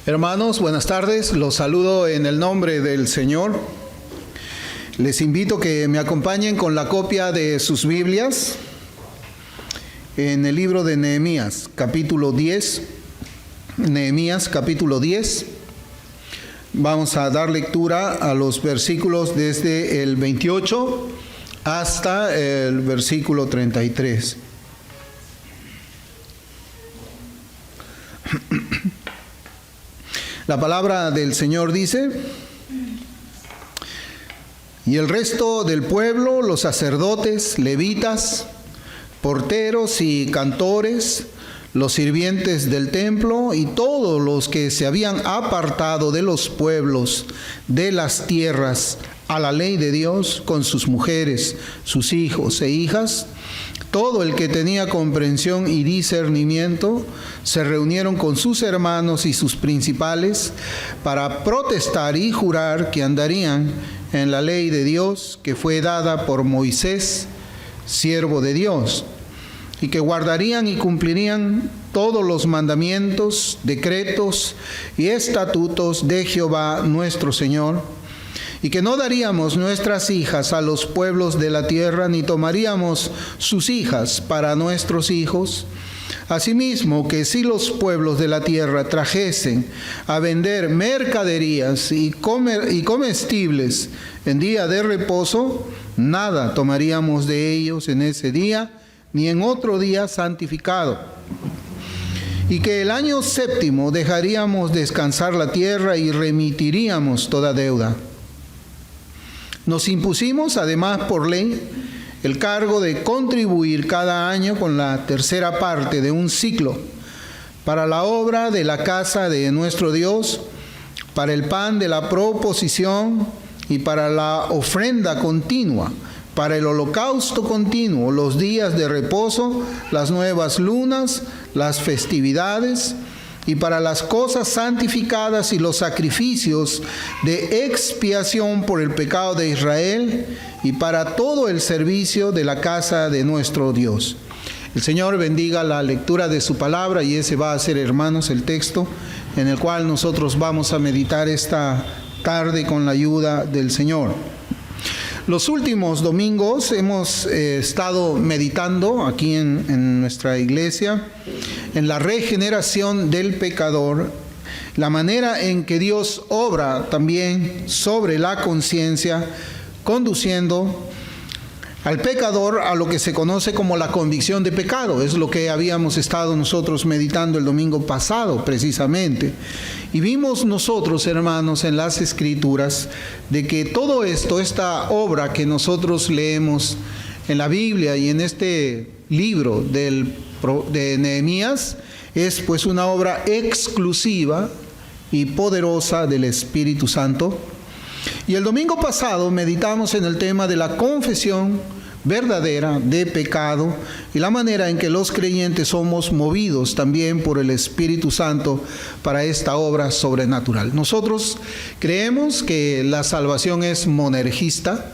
Hermanos, buenas tardes. Los saludo en el nombre del Señor. Les invito que me acompañen con la copia de sus Biblias en el libro de Nehemías, capítulo 10. Nehemías, capítulo 10. Vamos a dar lectura a los versículos desde el 28 hasta el versículo 33. La palabra del Señor dice: y el resto del pueblo, los sacerdotes, levitas, porteros y cantores, los sirvientes del templo y todos los que se habían apartado de los pueblos de las tierras a la ley de Dios, con sus mujeres, sus hijos e hijas, todo el que tenía comprensión y discernimiento, se reunieron con sus hermanos y sus principales para protestar y jurar que andarían en la ley de Dios que fue dada por Moisés, siervo de Dios, y que guardarían y cumplirían todos los mandamientos, decretos y estatutos de Jehová nuestro Señor, y que no daríamos nuestras hijas a los pueblos de la tierra, ni tomaríamos sus hijas para nuestros hijos. Asimismo, que si los pueblos de la tierra trajesen a vender mercaderías y comestibles en día de reposo, nada tomaríamos de ellos en ese día, ni en otro día santificado. Y que el año séptimo dejaríamos descansar la tierra y remitiríamos toda deuda. Nos impusimos, además, por ley, el cargo de contribuir cada año con la tercera parte de un ciclo para la obra de la casa de nuestro Dios, para el pan de la proposición y para la ofrenda continua, para el holocausto continuo, los días de reposo, las nuevas lunas, las festividades, y para las cosas santificadas y los sacrificios de expiación por el pecado de Israel, y para todo el servicio de la casa de nuestro Dios. El Señor bendiga la lectura de su palabra, y ese va a ser, hermanos, el texto en el cual nosotros vamos a meditar esta tarde con la ayuda del Señor. Los últimos domingos hemos estado meditando aquí en nuestra iglesia en la regeneración del pecador, la manera en que Dios obra también sobre la conciencia, conduciendo al pecador a lo que se conoce como la convicción de pecado. Es lo que habíamos estado nosotros meditando el domingo pasado precisamente. Y vimos nosotros, hermanos, en las Escrituras, de que todo esto, esta obra que nosotros leemos en la Biblia y en este libro de Nehemías, es pues una obra exclusiva y poderosa del Espíritu Santo. Y el domingo pasado meditamos en el tema de la confesión verdadera de pecado y la manera en que los creyentes somos movidos también por el Espíritu Santo para esta obra sobrenatural. Nosotros creemos que la salvación es monergista.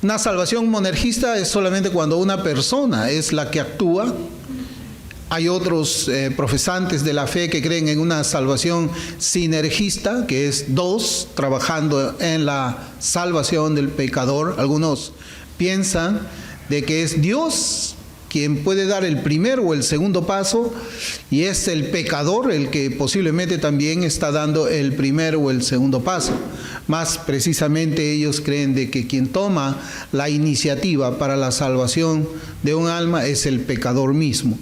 Una salvación monergista es solamente cuando una persona es la que actúa. Hay otros profesantes de la fe que creen en una salvación sinergista, que es dos trabajando en la salvación del pecador. Algunos piensan de que es Dios quien puede dar el primer o el segundo paso, y es el pecador el que posiblemente también está dando el primer o el segundo paso. Más precisamente ellos creen de que quien toma la iniciativa para la salvación de un alma es el pecador mismo.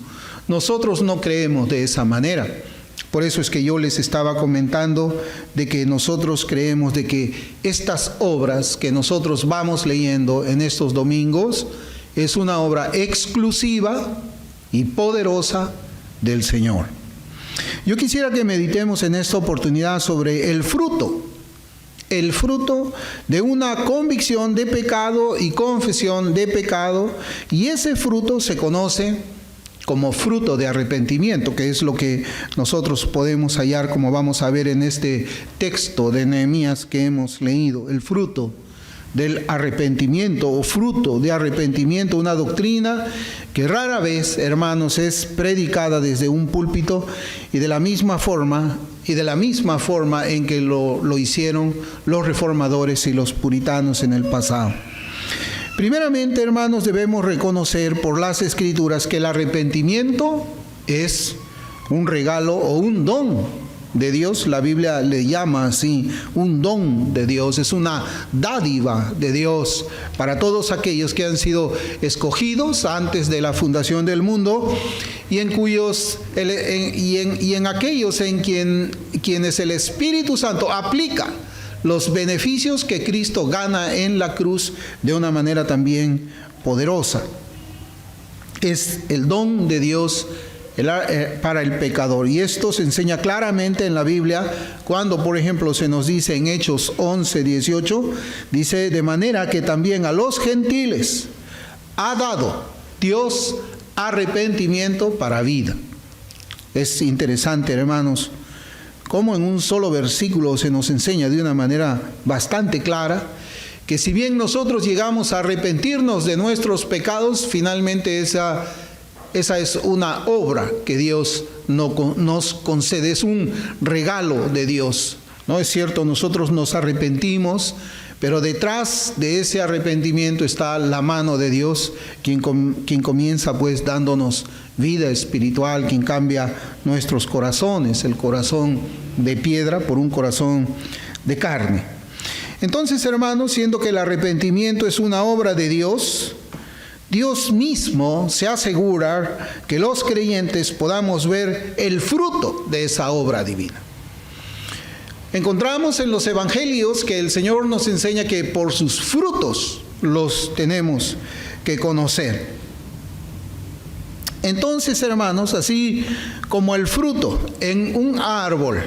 Nosotros no creemos de esa manera. Por eso es que yo les estaba comentando de que nosotros creemos de que estas obras que nosotros vamos leyendo en estos domingos es una obra exclusiva y poderosa del Señor. Yo quisiera que meditemos en esta oportunidad sobre el fruto de una convicción de pecado y confesión de pecado, y ese fruto se conoce como fruto de arrepentimiento, que es lo que nosotros podemos hallar, como vamos a ver en este texto de Nehemías que hemos leído, el fruto del arrepentimiento o fruto de arrepentimiento, una doctrina que rara vez, hermanos, es predicada desde un púlpito y de la misma forma en que lo hicieron los reformadores y los puritanos en el pasado. Primeramente, hermanos, debemos reconocer por las Escrituras que el arrepentimiento es un regalo o un don de Dios. La Biblia le llama así, un don de Dios, es una dádiva de Dios para todos aquellos que han sido escogidos antes de la fundación del mundo y en aquellos en quienes el Espíritu Santo aplica los beneficios que Cristo gana en la cruz de una manera también poderosa. Es el don de Dios para el pecador. Y esto se enseña claramente en la Biblia cuando, por ejemplo, se nos dice en Hechos 11:18, dice: de manera que también a los gentiles ha dado Dios arrepentimiento para vida. Es interesante, hermanos, cómo en un solo versículo se nos enseña de una manera bastante clara que si bien nosotros llegamos a arrepentirnos de nuestros pecados, finalmente esa es una obra que Dios nos concede, es un regalo de Dios. No es cierto, nosotros nos arrepentimos, pero detrás de ese arrepentimiento está la mano de Dios, quien comienza pues dándonos vida espiritual, quien cambia nuestros corazones, el corazón de piedra por un corazón de carne. Entonces, hermanos, siendo que el arrepentimiento es una obra de Dios, Dios mismo se asegura que los creyentes podamos ver el fruto de esa obra divina. Encontramos en los evangelios que el Señor nos enseña que por sus frutos los tenemos que conocer. Entonces, hermanos, así como el fruto en un árbol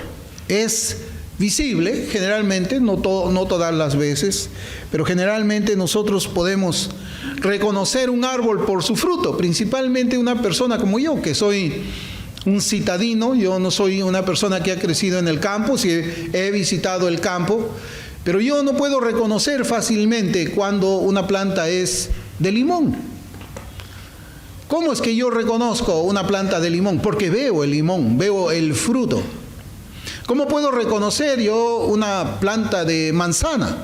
es visible, generalmente, no todas las veces, pero generalmente nosotros podemos reconocer un árbol por su fruto, principalmente una persona como yo, que soy un citadino. Yo no soy una persona que ha crecido en el campo, sí he visitado el campo, pero yo no puedo reconocer fácilmente cuando una planta es de limón. ¿Cómo es que yo reconozco una planta de limón? Porque veo el limón, veo el fruto. ¿Cómo puedo reconocer yo una planta de manzana?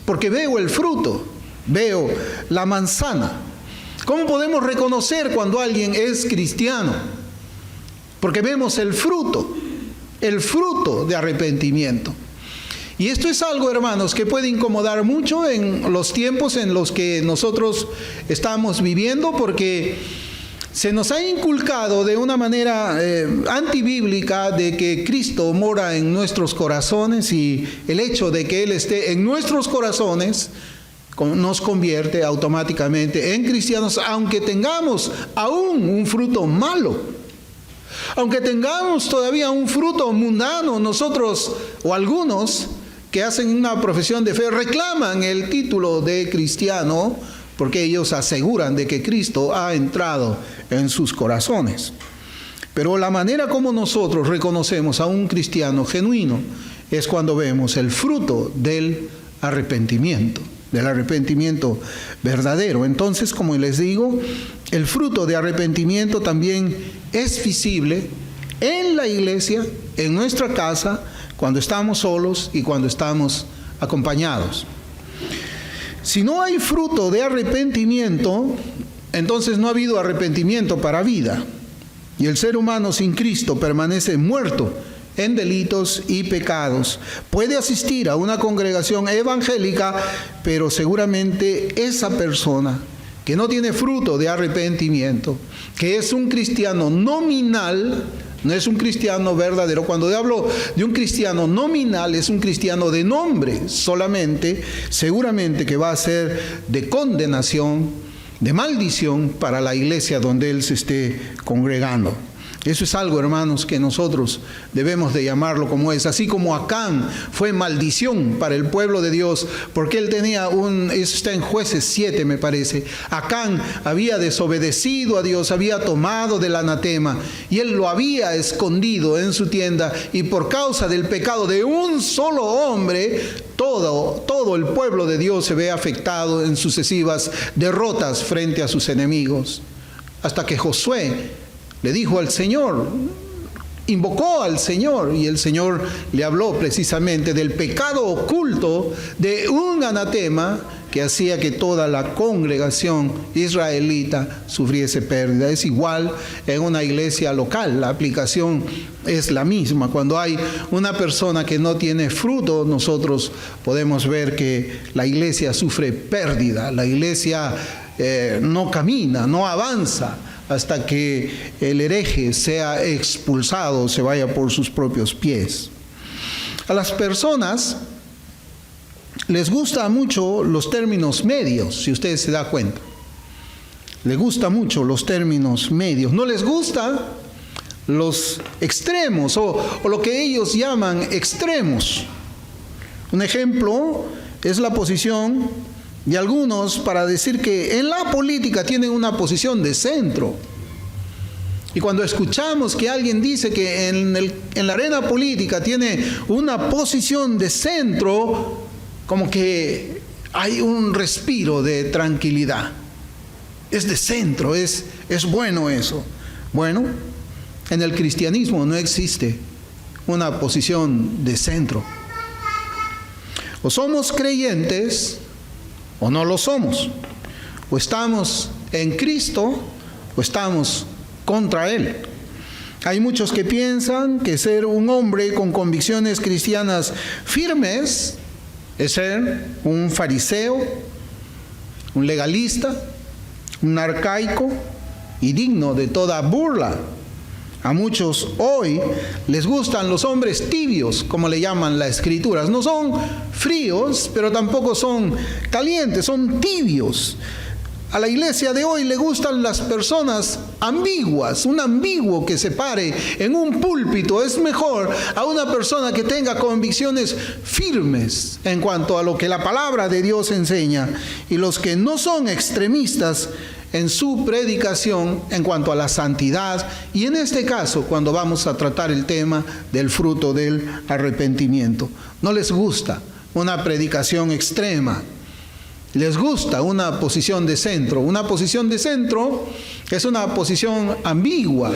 Porque veo el fruto, veo la manzana. ¿Cómo podemos reconocer cuando alguien es cristiano? Porque vemos el fruto de arrepentimiento. Y esto es algo, hermanos, que puede incomodar mucho en los tiempos en los que nosotros estamos viviendo, porque se nos ha inculcado de una manera antibíblica de que Cristo mora en nuestros corazones, y el hecho de que Él esté en nuestros corazones nos convierte automáticamente en cristianos, aunque tengamos aún un fruto malo, aunque tengamos todavía un fruto mundano. Nosotros, o algunos que hacen una profesión de fe, reclaman el título de cristiano porque ellos aseguran de que Cristo ha entrado en sus corazones. Pero la manera como nosotros reconocemos a un cristiano genuino es cuando vemos el fruto del arrepentimiento verdadero. Entonces, como les digo, el fruto de arrepentimiento también es visible en la iglesia, en nuestra casa, cuando estamos solos y cuando estamos acompañados. Si no hay fruto de arrepentimiento, entonces no ha habido arrepentimiento para vida. Y el ser humano sin Cristo permanece muerto en delitos y pecados. Puede asistir a una congregación evangélica, pero seguramente esa persona que no tiene fruto de arrepentimiento, que es un cristiano nominal, no es un cristiano verdadero. Cuando hablo de un cristiano nominal, es un cristiano de nombre solamente, seguramente que va a ser de condenación, de maldición para la iglesia donde él se esté congregando. Eso es algo, hermanos, que nosotros debemos de llamarlo como es. Así como Acán fue maldición para el pueblo de Dios, porque él tenía eso está en Jueces 7, me parece. Acán había desobedecido a Dios, había tomado del anatema, y él lo había escondido en su tienda, y por causa del pecado de un solo hombre, todo el pueblo de Dios se ve afectado en sucesivas derrotas frente a sus enemigos. Hasta que Josué le dijo al Señor, invocó al Señor, y el Señor le habló precisamente del pecado oculto de un anatema que hacía que toda la congregación israelita sufriese pérdida. Es igual en una iglesia local, la aplicación es la misma. Cuando hay una persona que no tiene fruto, nosotros podemos ver que la iglesia sufre pérdida, la iglesia no camina, no avanza, hasta que el hereje sea expulsado, se vaya por sus propios pies. A las personas les gustan mucho los términos medios, si ustedes se dan cuenta. Les gustan mucho los términos medios. No les gustan los extremos o lo que ellos llaman extremos. Un ejemplo es la posición de algunos para decir que en la política tienen una posición de centro. Y cuando escuchamos que alguien dice que en la arena política tiene una posición de centro, como que hay un respiro de tranquilidad. Es de centro, es bueno eso. Bueno, en el cristianismo no existe una posición de centro. O somos creyentes o no lo somos. O estamos en Cristo o estamos contra Él. Hay muchos que piensan que ser un hombre con convicciones cristianas firmes es ser un fariseo, un legalista, un arcaico y digno de toda burla. A muchos hoy les gustan los hombres tibios, como le llaman las escrituras. No son fríos, pero tampoco son calientes, son tibios. A la iglesia de hoy le gustan las personas ambiguas. Un ambiguo que se pare en un púlpito es mejor a una persona que tenga convicciones firmes en cuanto a lo que la palabra de Dios enseña, y los que no son extremistas en su predicación en cuanto a la santidad, y en este caso cuando vamos a tratar el tema del fruto del arrepentimiento. No les gusta una predicación extrema, les gusta una posición de centro. Una posición de centro es una posición ambigua,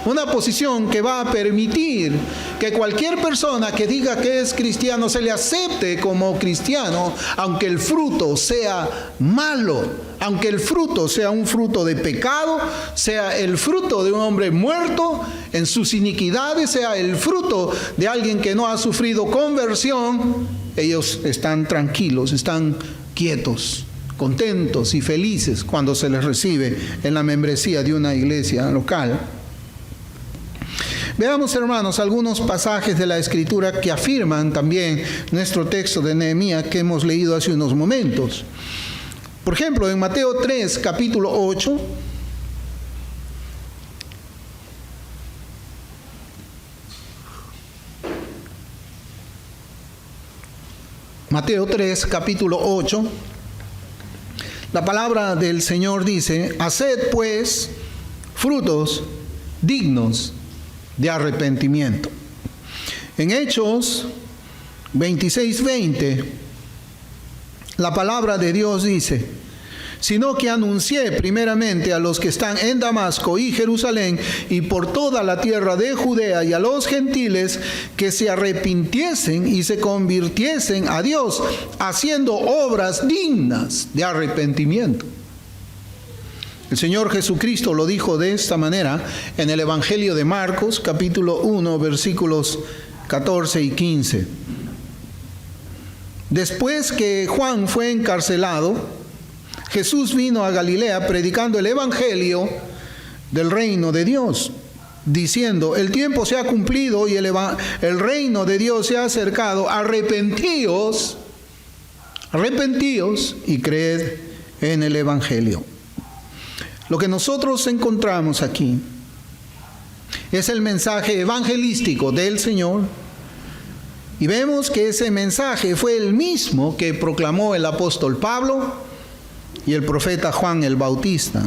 una posición que va a permitir que cualquier persona que diga que es cristiano se le acepte como cristiano, aunque el fruto sea malo, aunque el fruto sea un fruto de pecado, sea el fruto de un hombre muerto en sus iniquidades, sea el fruto de alguien que no ha sufrido conversión. Ellos están tranquilos, están quietos, contentos y felices cuando se les recibe en la membresía de una iglesia local. Veamos, hermanos, algunos pasajes de la Escritura que afirman también nuestro texto de Nehemías que hemos leído hace unos momentos. Por ejemplo, en Mateo 3, capítulo 8, Mateo 3, capítulo 8, la palabra del Señor dice: haced pues frutos dignos de arrepentimiento. En Hechos 26:20, la palabra de Dios dice: sino que anuncié primeramente a los que están en Damasco y Jerusalén y por toda la tierra de Judea y a los gentiles que se arrepintiesen y se convirtiesen a Dios, haciendo obras dignas de arrepentimiento. El Señor Jesucristo lo dijo de esta manera en el Evangelio de Marcos, capítulo 1, versículos 14 y 15. Después que Juan fue encarcelado, Jesús vino a Galilea predicando el evangelio del reino de Dios, diciendo: el tiempo se ha cumplido y el reino de Dios se ha acercado. Arrepentíos y creed en el evangelio. Lo que nosotros encontramos aquí Es el mensaje evangelístico del Señor. Y vemos que ese mensaje fue el mismo que proclamó el apóstol Pablo y el profeta Juan el Bautista.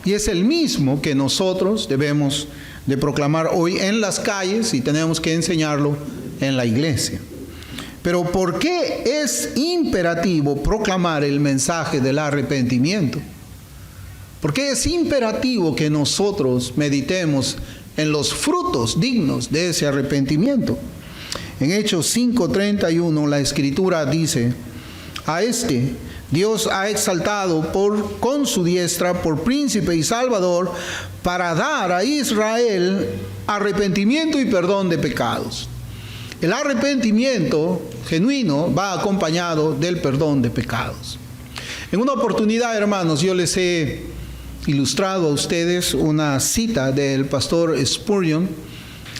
Y es el mismo que nosotros debemos de proclamar hoy en las calles y tenemos que enseñarlo en la iglesia. Pero ¿por qué es imperativo proclamar el mensaje del arrepentimiento? ¿Por qué es imperativo que nosotros meditemos en los frutos dignos de ese arrepentimiento? En Hechos 5:31 la Escritura dice: a este Dios ha exaltado con su diestra por príncipe y salvador, para dar a Israel arrepentimiento y perdón de pecados. El arrepentimiento genuino va acompañado del perdón de pecados. En una oportunidad, hermanos, yo les he ilustrado a ustedes una cita del pastor Spurgeon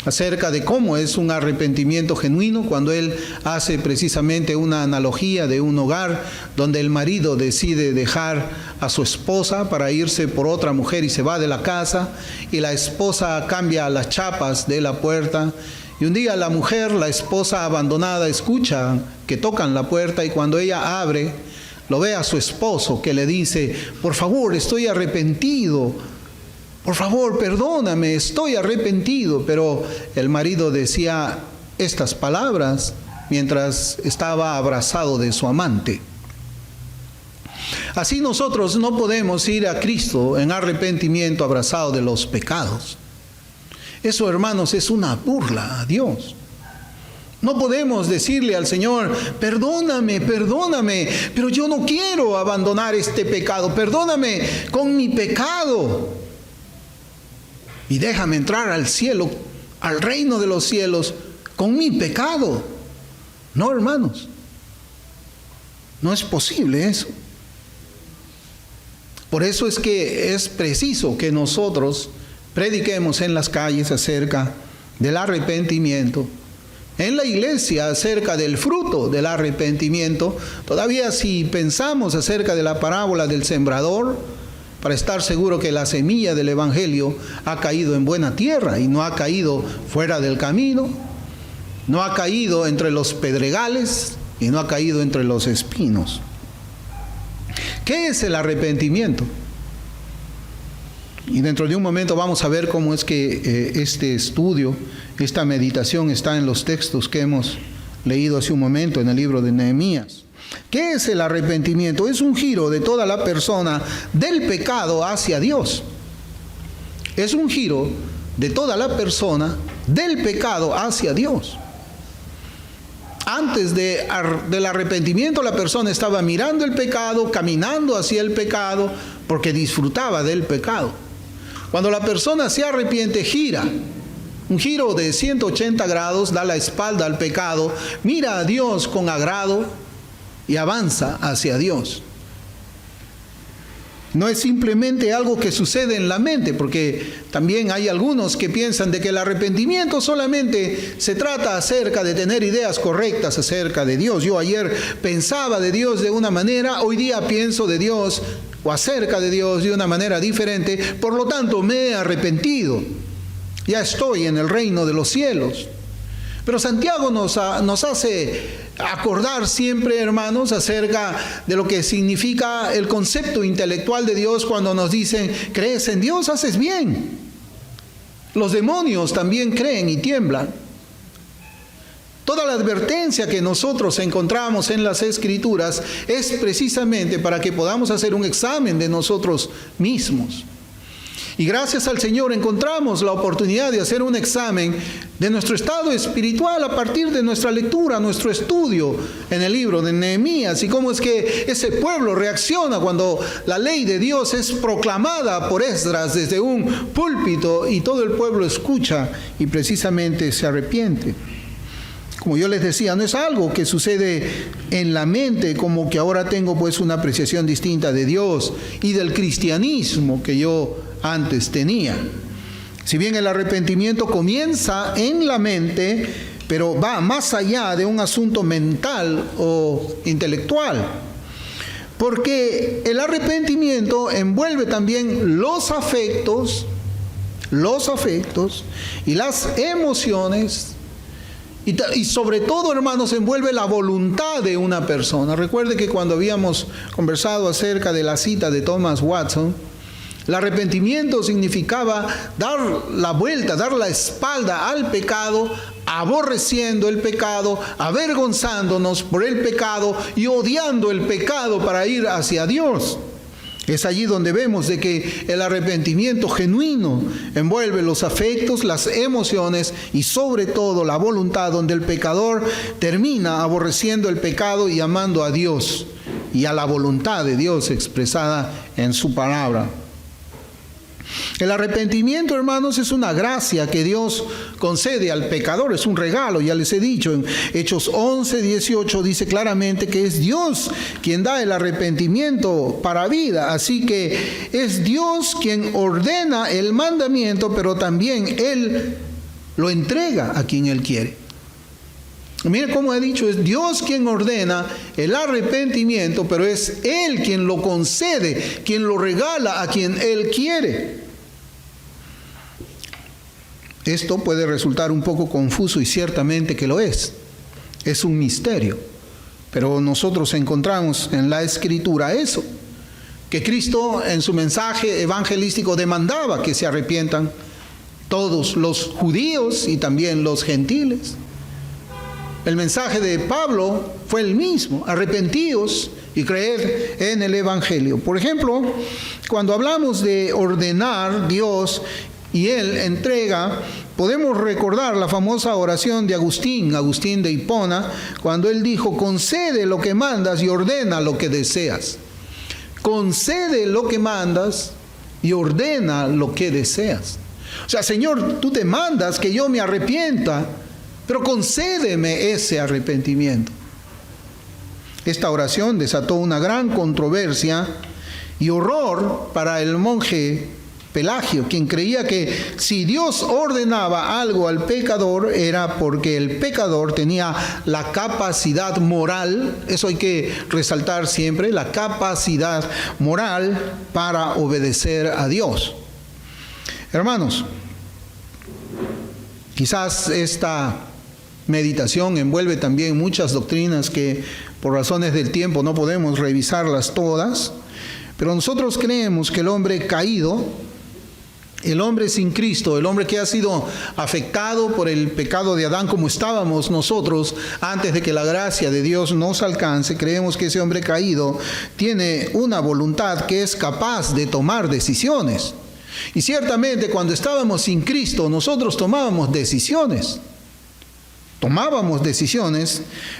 acerca de cómo es un arrepentimiento genuino, cuando él hace precisamente una analogía de un hogar donde el marido decide dejar a su esposa para irse por otra mujer y se va de la casa, y la esposa cambia las chapas de la puerta, y un día la mujer, la esposa abandonada, escucha que tocan la puerta, y cuando ella abre, lo ve a su esposo que le dice: por favor, estoy arrepentido, por favor, perdóname, estoy arrepentido. Pero el marido decía estas palabras mientras estaba abrazado de su amante. Así nosotros no podemos ir a Cristo en arrepentimiento abrazado de los pecados. Eso, hermanos, es una burla a Dios. No podemos decirle al Señor: perdóname, perdóname, pero yo no quiero abandonar este pecado. Perdóname con mi pecado y déjame entrar al cielo, al reino de los cielos, con mi pecado. No, hermanos, no es posible eso. Por eso es que es preciso que nosotros prediquemos en las calles acerca del arrepentimiento, en la iglesia acerca del fruto del arrepentimiento. Todavía si pensamos acerca de la parábola del sembrador, para estar seguro que la semilla del evangelio ha caído en buena tierra y no ha caído fuera del camino, no ha caído entre los pedregales y no ha caído entre los espinos. ¿Qué es el arrepentimiento? Y dentro de un momento vamos a ver cómo es que este estudio, esta meditación está en los textos que hemos leído hace un momento en el libro de Nehemías. ¿Qué es el arrepentimiento? Es un giro de toda la persona del pecado hacia Dios. Es un giro de toda la persona del pecado hacia Dios. Antes del arrepentimiento, la persona estaba mirando el pecado, caminando hacia el pecado, porque disfrutaba del pecado. Cuando la persona se arrepiente, gira. Un giro de 180 grados, da la espalda al pecado, mira a Dios con agrado y avanza hacia Dios. No es simplemente algo que sucede en la mente, porque también hay algunos que piensan de que el arrepentimiento solamente se trata acerca de tener ideas correctas acerca de Dios. Yo ayer pensaba de Dios de una manera, hoy día pienso de Dios o acerca de Dios de una manera diferente, por lo tanto me he arrepentido. Ya estoy en el reino de los cielos. Pero Santiago nos hace acordar siempre, hermanos, acerca de lo que significa el concepto intelectual de Dios cuando nos dicen: crees en Dios, haces bien. Los demonios también creen y tiemblan. Toda la advertencia que nosotros encontramos en las Escrituras es precisamente para que podamos hacer un examen de nosotros mismos. Y gracias al Señor encontramos la oportunidad de hacer un examen de nuestro estado espiritual a partir de nuestra lectura, nuestro estudio en el libro de Nehemías, y cómo es que ese pueblo reacciona cuando la ley de Dios es proclamada por Esdras desde un púlpito y todo el pueblo escucha y precisamente se arrepiente. Como yo les decía, no es algo que sucede en la mente, como que ahora tengo pues una apreciación distinta de Dios y del cristianismo que yo antes tenía. Si bien el arrepentimiento comienza en la mente, pero va más allá de un asunto mental o intelectual, porque el arrepentimiento envuelve también los afectos, los afectos y las emociones. Y sobre todo, hermanos, envuelve la voluntad de una persona. Recuerde que cuando habíamos conversado acerca de la cita de Thomas Watson, el arrepentimiento significaba dar la vuelta, dar la espalda al pecado, aborreciendo el pecado, avergonzándonos por el pecado y odiando el pecado para ir hacia Dios. Es allí donde vemos de que el arrepentimiento genuino envuelve los afectos, las emociones y sobre todo la voluntad, donde el pecador termina aborreciendo el pecado y amando a Dios y a la voluntad de Dios expresada en su palabra. El arrepentimiento, hermanos, es una gracia que Dios concede al pecador, es un regalo. Ya les he dicho, en Hechos 11:18 dice claramente que es Dios quien da el arrepentimiento para vida. Así que es Dios quien ordena el mandamiento, pero también Él lo entrega a quien Él quiere. Mire cómo he dicho, es Dios quien ordena el arrepentimiento, pero es Él quien lo concede, quien lo regala a quien Él quiere. Esto puede resultar un poco confuso y ciertamente que lo es. Es un misterio. Pero nosotros encontramos en la Escritura eso, que Cristo en su mensaje evangelístico demandaba que se arrepientan todos los judíos y también los gentiles. El mensaje de Pablo fue el mismo: arrepentíos y creed en el Evangelio. Por ejemplo, cuando hablamos de ordenar Dios y Él entrega, podemos recordar la famosa oración de Agustín de Hipona, cuando él dijo: concede lo que mandas y ordena lo que deseas. Concede lo que mandas y ordena lo que deseas. O sea, Señor, tú te mandas que yo me arrepienta, pero concédeme ese arrepentimiento. Esta oración desató una gran controversia y horror para el monje Pelagio, quien creía que si Dios ordenaba algo al pecador era porque el pecador tenía la capacidad moral, eso hay que resaltar siempre, la capacidad moral para obedecer a Dios. Hermanos, quizás esta meditación envuelve también muchas doctrinas que por razones del tiempo no podemos revisarlas todas, pero nosotros creemos que el hombre caído, el hombre sin Cristo, el hombre que ha sido afectado por el pecado de Adán, como estábamos nosotros antes de que la gracia de Dios nos alcance, creemos que ese hombre caído tiene una voluntad que es capaz de tomar decisiones. Y ciertamente cuando estábamos sin Cristo, nosotros tomábamos decisiones,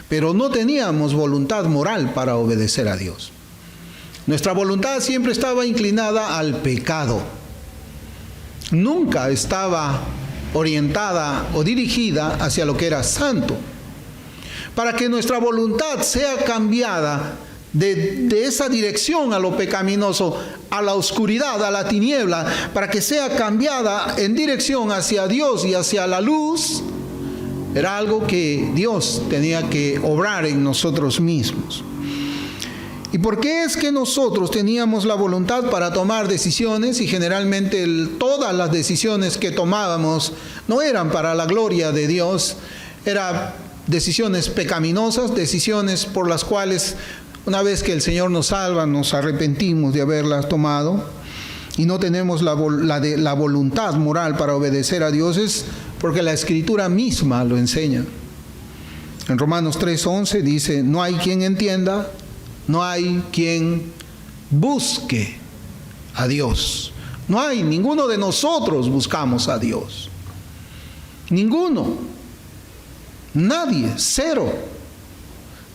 pero no teníamos voluntad moral para obedecer a Dios. Nuestra voluntad siempre estaba inclinada al pecado. Nunca estaba orientada o dirigida hacia lo que era santo. Para que nuestra voluntad sea cambiada de esa dirección a lo pecaminoso, a la oscuridad, a la tiniebla, para que sea cambiada en dirección hacia Dios y hacia la luz, era algo que Dios tenía que obrar en nosotros mismos. ¿Y por qué es que nosotros teníamos la voluntad para tomar decisiones y generalmente todas las decisiones que tomábamos no eran para la gloria de Dios? Eran decisiones pecaminosas, decisiones por las cuales una vez que el Señor nos salva nos arrepentimos de haberlas tomado y no tenemos la voluntad moral para obedecer a Dios. Es porque la Escritura misma lo enseña. En Romanos 3:11 dice: no hay quien entienda, no hay quien busque a Dios. No hay, ninguno de nosotros buscamos a Dios. Ninguno. Nadie, cero.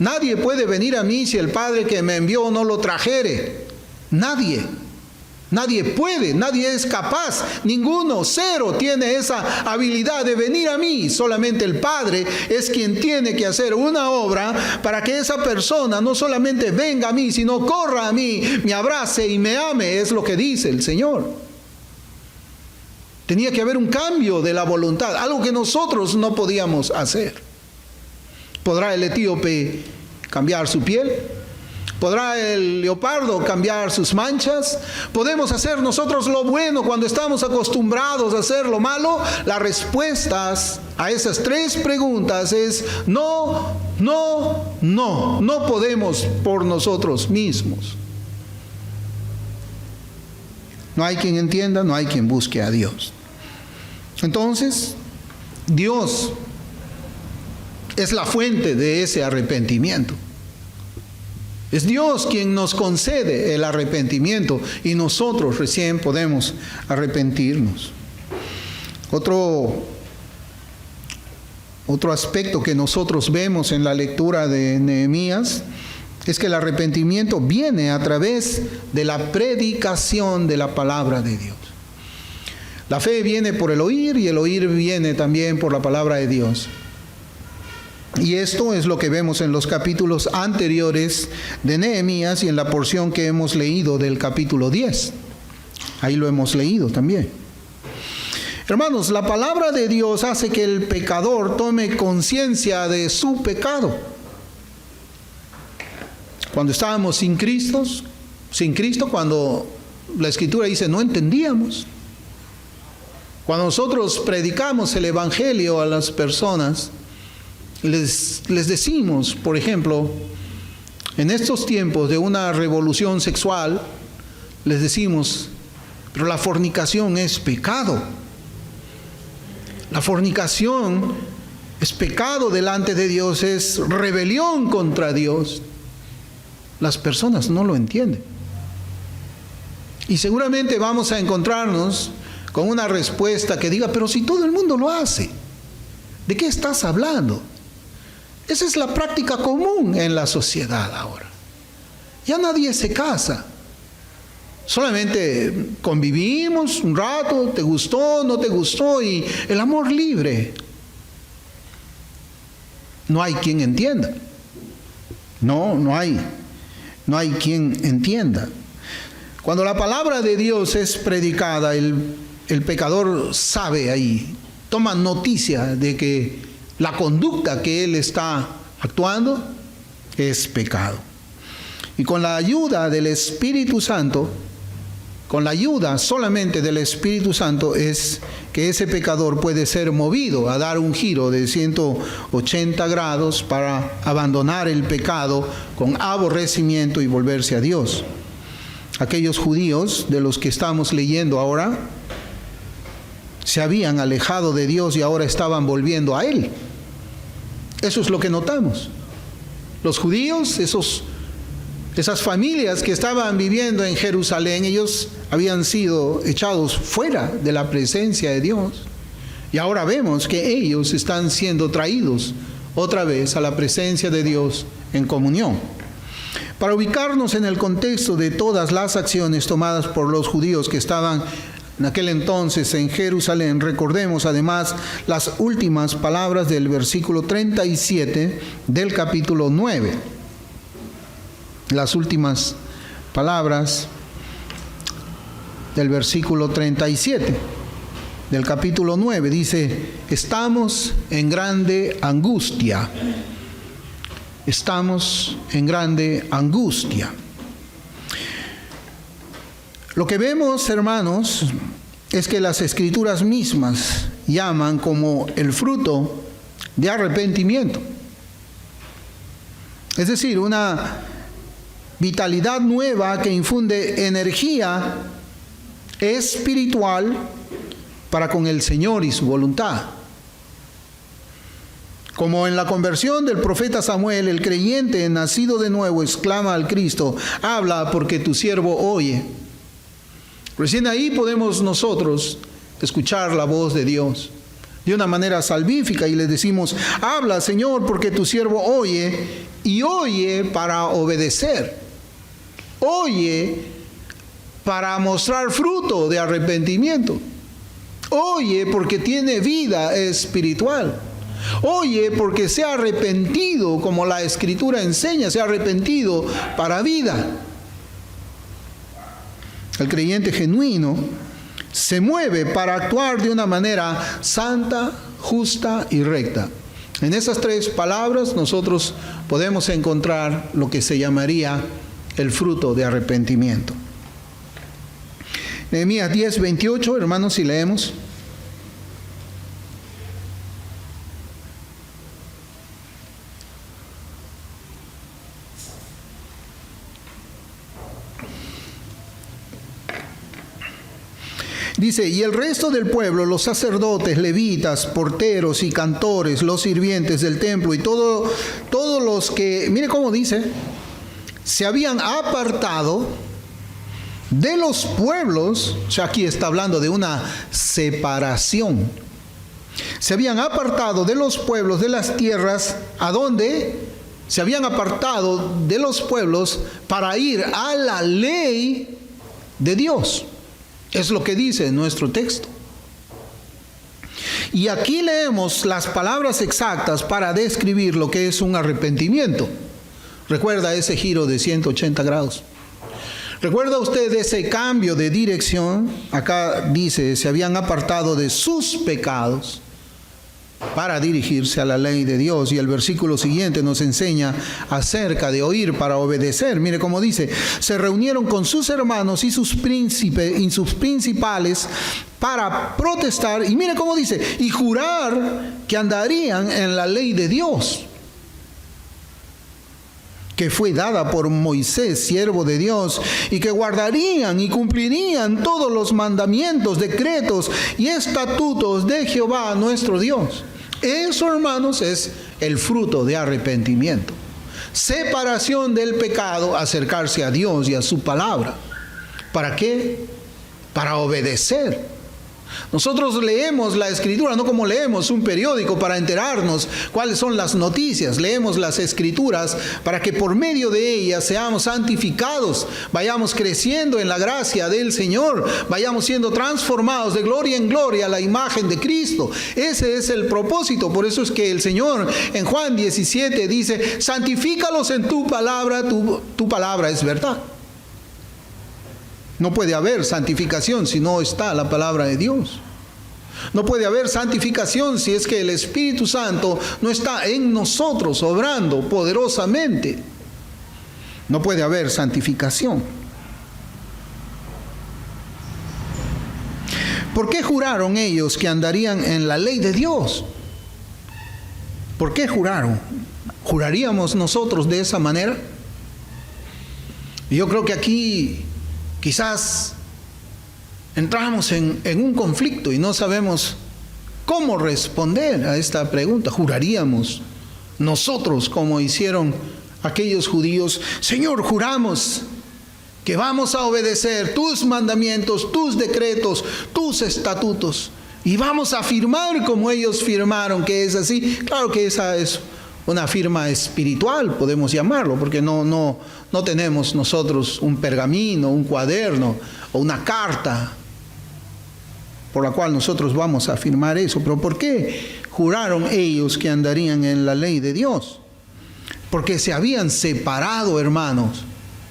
Nadie puede venir a mí si el Padre que me envió no lo trajere. Nadie. Nadie puede, nadie es capaz, ninguno, cero tiene esa habilidad de venir a mí. Solamente el Padre es quien tiene que hacer una obra para que esa persona no solamente venga a mí, sino corra a mí, me abrace y me ame, es lo que dice el Señor. Tenía que haber un cambio de la voluntad, algo que nosotros no podíamos hacer. ¿Podrá el etíope cambiar su piel? ¿Podrá el leopardo cambiar sus manchas? ¿Podemos hacer nosotros lo bueno cuando estamos acostumbrados a hacer lo malo? Las respuestas a esas tres preguntas es no, no, no. No podemos por nosotros mismos. No hay quien entienda, no hay quien busque a Dios. Entonces, Dios es la fuente de ese arrepentimiento. Es Dios quien nos concede el arrepentimiento y nosotros recién podemos arrepentirnos. Otro aspecto que nosotros vemos en la lectura de Nehemías es que el arrepentimiento viene a través de la predicación de la palabra de Dios. La fe viene por el oír y el oír viene también por la palabra de Dios. Y esto es lo que vemos en los capítulos anteriores de Nehemías y en la porción que hemos leído del capítulo 10. Ahí lo hemos leído también. Hermanos, la palabra de Dios hace que el pecador tome conciencia de su pecado. Cuando estábamos sin Cristo, cuando la Escritura dice no entendíamos. Cuando nosotros predicamos el Evangelio a las personas, les decimos, por ejemplo, en estos tiempos de una revolución sexual, les decimos, pero la fornicación es pecado. La fornicación es pecado delante de Dios, es rebelión contra Dios. Las personas no lo entienden. Y seguramente vamos a encontrarnos con una respuesta que diga, pero si todo el mundo lo hace, ¿de qué estás hablando? Esa es la práctica común en la sociedad ahora. Ya nadie se casa. Solamente convivimos un rato, te gustó, no te gustó, y el amor libre. No hay quien entienda. No hay quien entienda. Cuando la palabra de Dios es predicada, el pecador sabe ahí, toma noticia de que la conducta que él está actuando es pecado. Y con la ayuda del Espíritu Santo, con la ayuda solamente del Espíritu Santo, es que ese pecador puede ser movido a dar un giro de 180 grados para abandonar el pecado con aborrecimiento y volverse a Dios. Aquellos judíos de los que estamos leyendo ahora se habían alejado de Dios y ahora estaban volviendo a Él. Eso es lo que notamos. Los judíos, esas familias que estaban viviendo en Jerusalén, ellos habían sido echados fuera de la presencia de Dios. Y ahora vemos que ellos están siendo traídos otra vez a la presencia de Dios en comunión. Para ubicarnos en el contexto de todas las acciones tomadas por los judíos que estaban en aquel entonces en Jerusalén, recordemos además las últimas palabras del versículo 37 del capítulo 9. Las últimas palabras del versículo 37 del capítulo 9 dice: estamos en grande angustia. Estamos en grande angustia. Lo que vemos, hermanos, es que las Escrituras mismas llaman como el fruto de arrepentimiento. Es decir, una vitalidad nueva que infunde energía espiritual para con el Señor y su voluntad. Como en la conversión del profeta Samuel, el creyente nacido de nuevo exclama al Cristo: habla porque tu siervo oye. Recién ahí podemos nosotros escuchar la voz de Dios de una manera salvífica y le decimos: habla, Señor, porque tu siervo oye, y oye para obedecer. Oye para mostrar fruto de arrepentimiento. Oye porque tiene vida espiritual. Oye porque se ha arrepentido, como la Escritura enseña, se ha arrepentido para vida. El creyente genuino se mueve para actuar de una manera santa, justa y recta. En esas tres palabras nosotros podemos encontrar lo que se llamaría el fruto de arrepentimiento. Nehemías 10:28, hermanos, si leemos. Dice, y el resto del pueblo, los sacerdotes, levitas, porteros y cantores, los sirvientes del templo y todos los que, mire cómo dice, se habían apartado de los pueblos, o sea, aquí está hablando de una separación. Se habían apartado de los pueblos de las tierras, ¿a dónde? Se habían apartado de los pueblos para ir a la ley de Dios. Es lo que dice nuestro texto. Y aquí leemos las palabras exactas para describir lo que es un arrepentimiento. Recuerda ese giro de 180 grados. ¿Recuerda usted ese cambio de dirección? Acá dice, se habían apartado de sus pecados para dirigirse a la ley de Dios. Y el versículo siguiente nos enseña acerca de oír para obedecer. Mire cómo dice, se reunieron con sus hermanos y sus principales para protestar. Y mire cómo dice, y jurar que andarían en la ley de Dios, que fue dada por Moisés, siervo de Dios, y que guardarían y cumplirían todos los mandamientos, decretos y estatutos de Jehová nuestro Dios. Eso, hermanos, es el fruto de arrepentimiento. Separación del pecado, acercarse a Dios y a su palabra. ¿Para qué? Para obedecer. Nosotros leemos la Escritura, no como leemos un periódico para enterarnos cuáles son las noticias. Leemos las Escrituras para que por medio de ellas seamos santificados, vayamos creciendo en la gracia del Señor, vayamos siendo transformados de gloria en gloria a la imagen de Cristo. Ese es el propósito. Por eso es que el Señor en Juan 17 dice, santifícalos en tu palabra, tu palabra es verdad. No puede haber santificación si no está la palabra de Dios. No puede haber santificación si es que el Espíritu Santo no está en nosotros obrando poderosamente. No puede haber santificación. ¿Por qué juraron ellos que andarían en la ley de Dios? ¿Por qué juraron? ¿Juraríamos nosotros de esa manera? Yo creo que aquí quizás entramos en un conflicto y no sabemos cómo responder a esta pregunta. ¿Juraríamos nosotros como hicieron aquellos judíos? Señor, juramos que vamos a obedecer tus mandamientos, tus decretos, tus estatutos, y vamos a firmar como ellos firmaron, que es así. Claro que esa es una firma espiritual, podemos llamarlo, porque no tenemos nosotros un pergamino, un cuaderno o una carta por la cual nosotros vamos a firmar eso. Pero ¿por qué juraron ellos que andarían en la ley de Dios? Porque se habían separado, hermanos,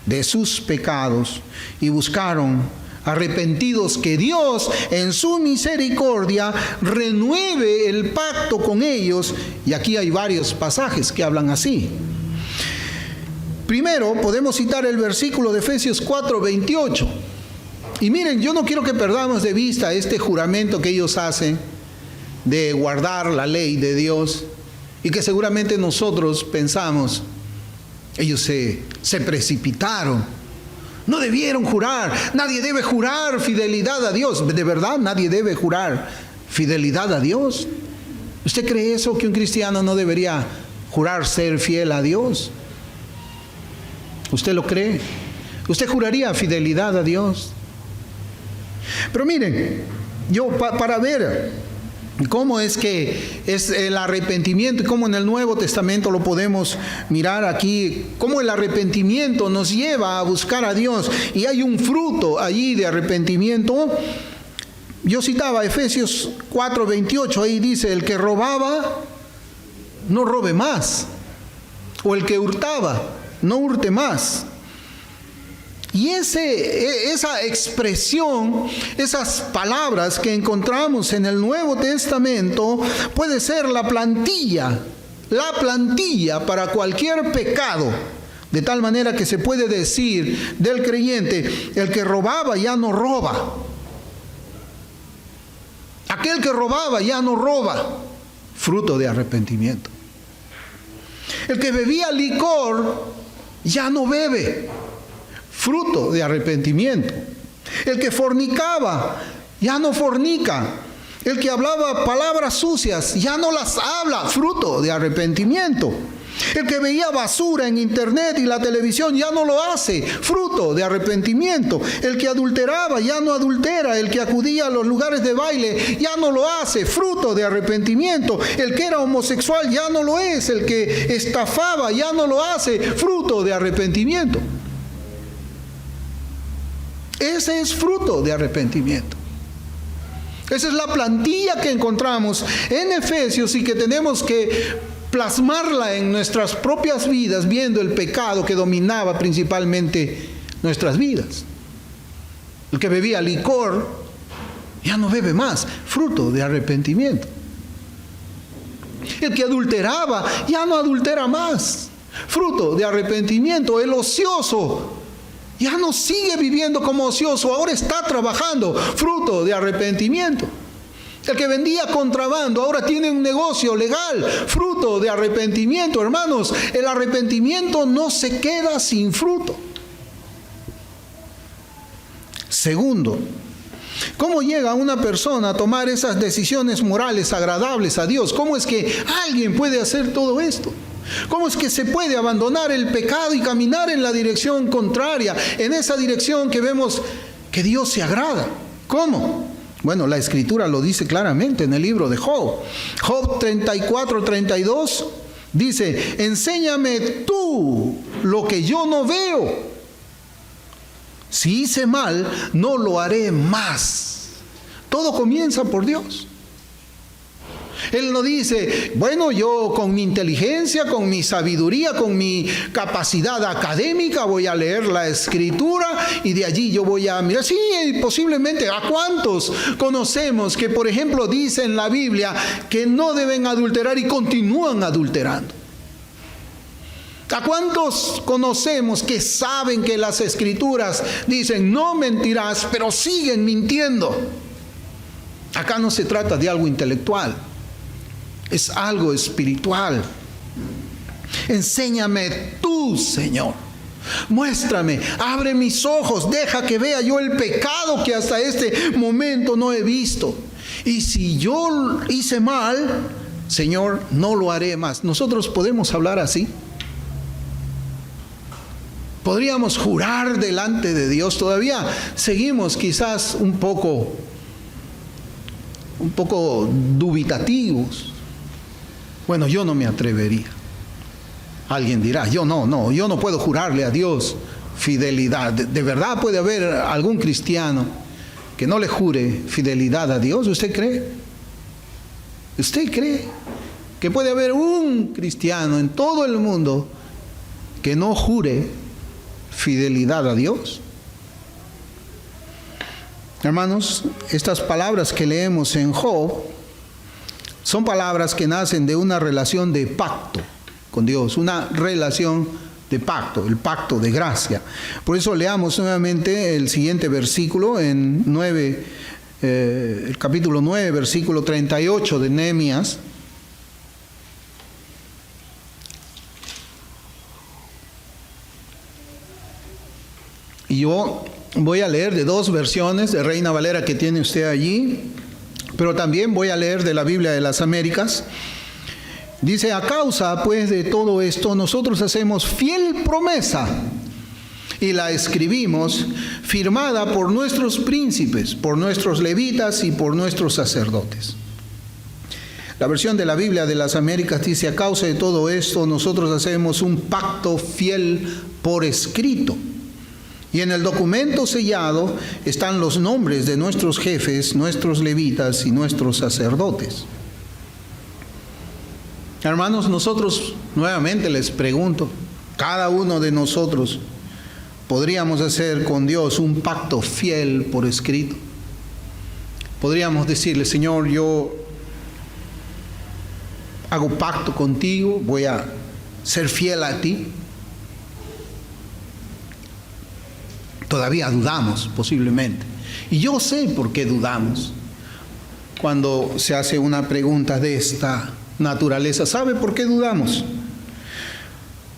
de sus pecados y buscaron arrepentidos que Dios en su misericordia renueve el pacto con ellos. Y aquí hay varios pasajes que hablan así. Primero podemos citar el versículo de Efesios 4:28. Y miren, yo no quiero que perdamos de vista este juramento que ellos hacen de guardar la ley de Dios, y que seguramente nosotros pensamos, ellos se precipitaron. No debieron jurar. Nadie debe jurar fidelidad a Dios. ¿De verdad nadie debe jurar fidelidad a Dios? ¿Usted cree eso, que un cristiano no debería jurar ser fiel a Dios? ¿Usted lo cree? ¿Usted juraría fidelidad a Dios? Pero miren, yo para ver cómo es que es el arrepentimiento y cómo en el Nuevo Testamento lo podemos mirar aquí, cómo el arrepentimiento nos lleva a buscar a Dios, y hay un fruto allí de arrepentimiento. Yo citaba Efesios 4:28, ahí dice, el que robaba, no robe más, o el que hurtaba, no hurte más. Y esa expresión, esas palabras que encontramos en el Nuevo Testamento, puede ser la plantilla para cualquier pecado De tal manera que se puede decir del creyente, el que robaba ya no roba. Aquel que robaba ya no roba, fruto de arrepentimiento. El que bebía licor ya no bebe, fruto de arrepentimiento. El que fornicaba ya no fornica. El que hablaba palabras sucias ya no las habla, fruto de arrepentimiento. El que veía basura en internet y la televisión ya no lo hace, fruto de arrepentimiento. El que adulteraba ya no adultera. El que acudía a los lugares de baile ya no lo hace, fruto de arrepentimiento. El que era homosexual ya no lo es. El que estafaba ya no lo hace, fruto de arrepentimiento. Ese es fruto de arrepentimiento. Esa es la plantilla que encontramos en Efesios y que tenemos que plasmarla en nuestras propias vidas, viendo el pecado que dominaba principalmente nuestras vidas. El que bebía licor ya no bebe más, fruto de arrepentimiento. El que adulteraba ya no adultera más, fruto de arrepentimiento. El ocioso ya no sigue viviendo como ocioso, ahora está trabajando, fruto de arrepentimiento. El que vendía contrabando ahora tiene un negocio legal, fruto de arrepentimiento. Hermanos, el arrepentimiento no se queda sin fruto. Segundo, ¿cómo llega una persona a tomar esas decisiones morales agradables a Dios? ¿Cómo es que alguien puede hacer todo esto? ¿Cómo es que se puede abandonar el pecado y caminar en la dirección contraria, en esa dirección que vemos que Dios se agrada? ¿Cómo? Bueno, la Escritura lo dice claramente en el libro de Job. Job 34:32 dice, enséñame tú lo que yo no veo. Si hice mal, no lo haré más. Todo comienza por Dios. Él no dice, bueno, yo con mi inteligencia, con mi sabiduría, con mi capacidad académica voy a leer la Escritura y de allí yo voy a mirar. Sí, posiblemente, ¿a cuántos conocemos que, por ejemplo, dice en la Biblia que no deben adulterar y continúan adulterando? ¿A cuántos conocemos que saben que las Escrituras dicen no mentirás, pero siguen mintiendo? Acá no se trata de algo intelectual. Es algo espiritual. Enséñame tú, Señor. Muéstrame, abre mis ojos, deja que vea yo el pecado que hasta este momento no he visto. Y si yo hice mal, Señor, no lo haré más. ¿Nosotros podemos hablar así? ¿Podríamos jurar delante de Dios? Todavía seguimos quizás un poco dubitativos. Bueno, yo no me atrevería. Alguien dirá, yo no puedo jurarle a Dios fidelidad. ¿De verdad puede haber algún cristiano que no le jure fidelidad a Dios? ¿Usted cree? ¿Usted cree que puede haber un cristiano en todo el mundo que no jure fidelidad a Dios? Hermanos, estas palabras que leemos en Job son palabras que nacen de una relación de pacto con Dios, una relación de pacto, el pacto de gracia. Por eso leamos nuevamente el siguiente versículo en el capítulo 9, versículo 38 de Nehemías. Y yo voy a leer de dos versiones de Reina Valera que tiene usted allí, pero también voy a leer de la Biblia de las Américas. Dice, a causa pues de todo esto, nosotros hacemos fiel promesa y la escribimos, firmada por nuestros príncipes, por nuestros levitas y por nuestros sacerdotes. La versión de la Biblia de las Américas dice, a causa de todo esto, nosotros hacemos un pacto fiel por escrito. Y en el documento sellado están los nombres de nuestros jefes, nuestros levitas y nuestros sacerdotes. Hermanos, nosotros nuevamente les pregunto, cada uno de nosotros podríamos hacer con Dios un pacto fiel por escrito. Podríamos decirle, Señor, yo hago pacto contigo, voy a ser fiel a ti. Todavía dudamos, posiblemente. Y yo sé por qué dudamos. Cuando se hace una pregunta de esta naturaleza, ¿sabe por qué dudamos?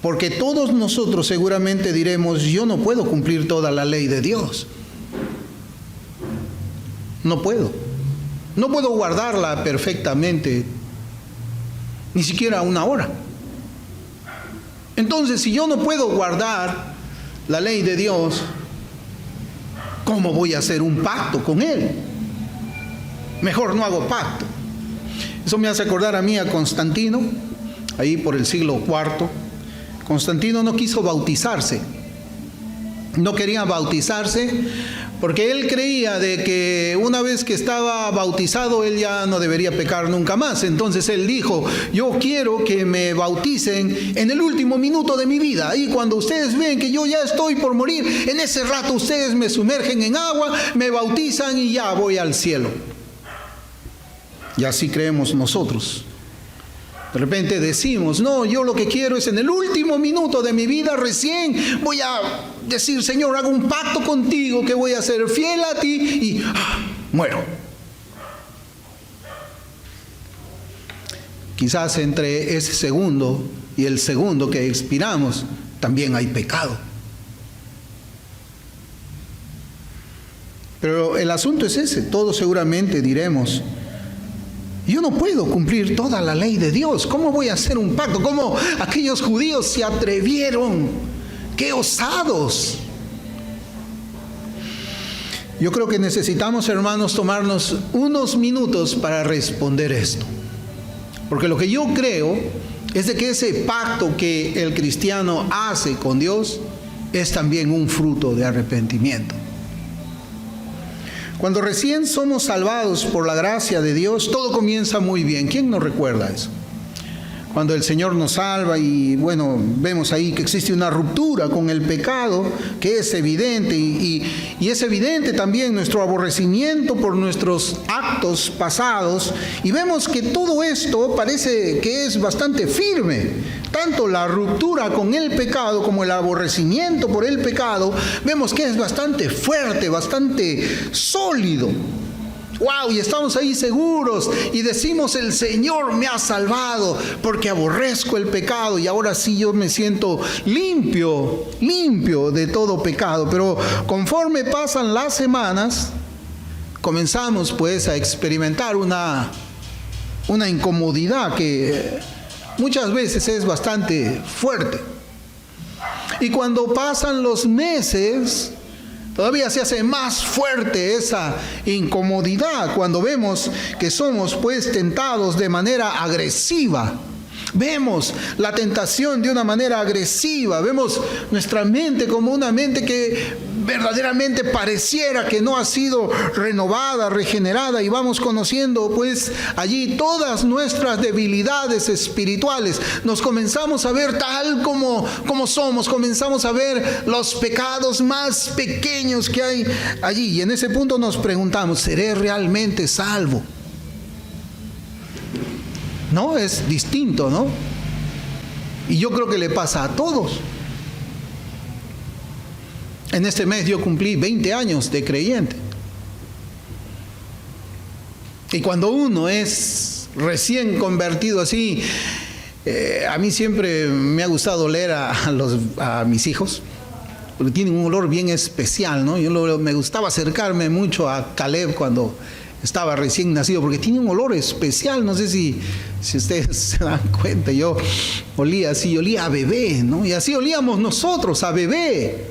Porque todos nosotros seguramente diremos, yo no puedo cumplir toda la ley de Dios. No puedo. No puedo guardarla perfectamente, ni siquiera una hora. Entonces, si yo no puedo guardar la ley de Dios, ¿cómo voy a hacer un pacto con Él? Mejor no hago pacto. Eso me hace acordar a mí a Constantino, ahí por el siglo IV. Constantino no quiso bautizarse. No quería bautizarse porque él creía de que una vez que estaba bautizado él ya no debería pecar nunca más. Entonces él dijo, yo quiero que me bauticen en el último minuto de mi vida. Y cuando ustedes ven que yo ya estoy por morir, en ese rato ustedes me sumergen en agua, me bautizan y ya voy al cielo. Y así creemos nosotros. De repente decimos, no, yo lo que quiero es en el último minuto de mi vida recién voy a decir, Señor, hago un pacto contigo que voy a ser fiel a ti y muero. Quizás entre ese segundo y el segundo que expiramos también hay pecado. Pero el asunto es ese, todos seguramente diremos, yo no puedo cumplir toda la ley de Dios. ¿Cómo voy a hacer un pacto? ¿Cómo aquellos judíos se atrevieron? ¡Qué osados! Yo creo que necesitamos, hermanos, tomarnos unos minutos para responder esto. Porque lo que yo creo es de que ese pacto que el cristiano hace con Dios es también un fruto de arrepentimiento. Cuando recién somos salvados por la gracia de Dios, todo comienza muy bien. ¿Quién no recuerda eso? Cuando el Señor nos salva y bueno, vemos ahí que existe una ruptura con el pecado que es evidente y es evidente también nuestro aborrecimiento por nuestros actos pasados y vemos que todo esto parece que es bastante firme. Tanto la ruptura con el pecado como el aborrecimiento por el pecado, vemos que es bastante fuerte, bastante sólido. ¡Wow! Y estamos ahí seguros y decimos, el Señor me ha salvado porque aborrezco el pecado y ahora sí yo me siento limpio de todo pecado. Pero conforme pasan las semanas, comenzamos pues a experimentar una incomodidad que muchas veces es bastante fuerte. Y cuando pasan los meses, todavía se hace más fuerte esa incomodidad cuando vemos que somos pues tentados de manera agresiva. Vemos la tentación de una manera agresiva, vemos nuestra mente como una mente que verdaderamente pareciera que no ha sido renovada, regenerada, y vamos conociendo pues allí todas nuestras debilidades espirituales. Nos comenzamos a ver tal como somos, comenzamos a ver los pecados más pequeños que hay allí, y en ese punto nos preguntamos, ¿seré realmente salvo? No, es distinto, ¿no? Y yo creo que le pasa a todos. En este mes yo cumplí 20 años de creyente. Y cuando uno es recién convertido así, a mí siempre me ha gustado leer a mis hijos, porque tienen un olor bien especial, ¿no? Me gustaba acercarme mucho a Caleb cuando estaba recién nacido, porque tiene un olor especial. No sé si ustedes se dan cuenta. Yo olía así, olía a bebé, ¿no? Y así olíamos nosotros, a bebé.